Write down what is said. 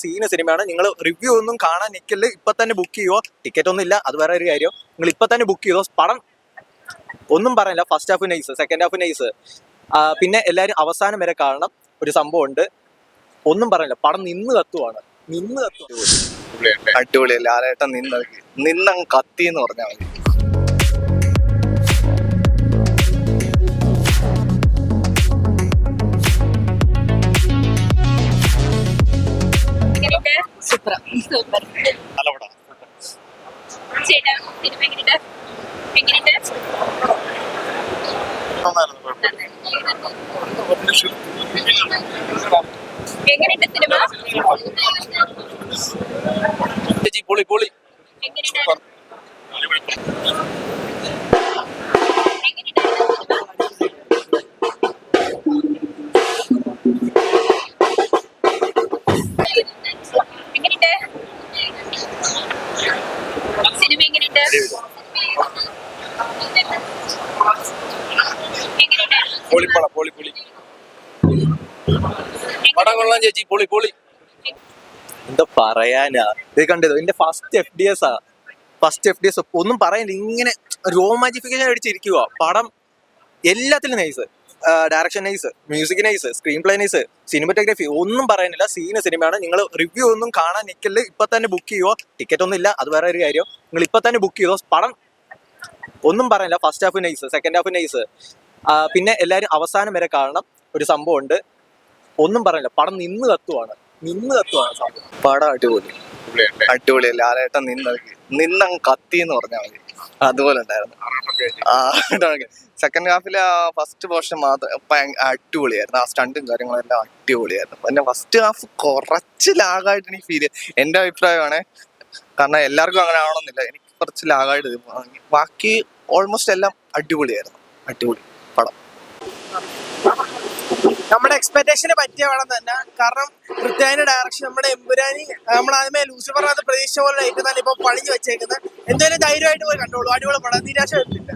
Scene സിനിമയാണ്. നിങ്ങൾ review ഒന്നും കാണാൻ നിൽക്കല്, ഇപ്പൊ തന്നെ ബുക്ക് ചെയ്യുവോ. ടിക്കറ്റ് ഒന്നും ഇല്ല, അത് വേറെ ഒരു കാര്യം. നിങ്ങൾ ഇപ്പൊ തന്നെ ബുക്ക് ചെയ്തോ. പടം ഒന്നും പറയില്ല. First half nice, second half nice. പിന്നെ എല്ലാവരും അവസാനം വരെ കാണണം. ഒരു സംഭവം ഉണ്ട്, ഒന്നും പറയില്ല. പടം നിന്ന് കത്തുവാണ്, നിന്ന് കത്തുവാണ്. അടിപൊളിയല്ല ലാലേട്ടൻ നിന്നങ്ങ് കത്തി എന്ന് പറഞ്ഞാൽ മതി. സൂപ്പർ സൂപ്പർ ചേട്ടാ സിനിമ എങ്ങനെയുണ്ട്? എങ്ങനെയുണ്ട് സിനിമ? പൊളി പൊളി. പൊളിപ്പടം, പൊളി പൊളി. പടം കൊള്ളാൻ ചേച്ചി, പൊളി പൊളി. എന്താ പറയാനാ, ഇത് കണ്ടതോ? എന്റെ ഫസ്റ്റ് FDS ആ. ഫസ്റ്റ് FDS ഒന്നും പറയാനില്ല. ഇങ്ങനെ രോമാജിഫിക്കേഷൻ അടിച്ചിരിക്കുക. പടം എല്ലാത്തിലും nice. Direction nice, music nice, screen play nice, cinematography ഒന്നും പറയാനില്ല. സീന് സിനിമയാണ്. നിങ്ങൾ റിവ്യൂ ഒന്നും കാണാൻ നിൽക്കല്, ഇപ്പൊ തന്നെ ബുക്ക് ചെയ്യുവോ. ടിക്കറ്റ് ഒന്നും ഇല്ല, അത് വേറെ ഒരു കാര്യം. നിങ്ങൾ ഇപ്പൊ തന്നെ ബുക്ക് ചെയ്തോ. പടം ഒന്നും പറയാനില്ല. First half nice, second half nice. പിന്നെ എല്ലാവരും അവസാനം വരെ കാണണം. ഒരു സംഭവം ഉണ്ട്, ഒന്നും പറയില്ല. പടം നിന്ന് കത്തുവാണ്, നിന്ന് കത്തുവാണ് സംഭവം. പടം അടിപൊളിയല്ല ലാലേട്ടൻ നിന്നങ്ങ് കത്തി എന്ന് പറഞ്ഞാൽ മതി. അതുപോലെ ഉണ്ടായിരുന്നു. സെക്കൻഡ് ഹാഫിലെ ഫസ്റ്റ് പോർഷൻ മാത്രം അടിപൊളിയായിരുന്നു. ആ സ്റ്റണ്ടും കാര്യങ്ങളെല്ലാം അടിപൊളിയായിരുന്നു. പിന്നെ ഫസ്റ്റ് ഹാഫ് കുറച്ച് ലാഗായിട്ട് എനിക്ക് ഫീൽ ചെയ്യും. എൻ്റെ അഭിപ്രായമാണ്. കാരണം എല്ലാവർക്കും അങ്ങനെ ആവണമെന്നില്ല. എനിക്ക് കുറച്ച് ലാഗായിട്ട് ബാക്കി ഓൾമോസ്റ്റ് എല്ലാം അടിപൊളിയായിരുന്നു. അടിപൊളി പടം. നമ്മുടെ എക്സ്പെക്ടേഷന് പറ്റിയ പടം തന്നെ. കാരണം പൃഥ്വിരാജിന്റെ ഡയറക്ഷൻ, നമ്മുടെ എമ്പുരാനി, നമ്മൾ ആദ്യമേ ലൂസിഫറിനകത്ത് പ്രതീക്ഷ പോലെ ആയിട്ട് തന്നെ ഇപ്പൊ പണിഞ്ഞു വെച്ചേക്കുന്നത്. എന്തായാലും ധൈര്യമായിട്ട് പോയി കണ്ടോളൂ. അടിപൊളി പടം, നിരാശ വരുന്നില്ല.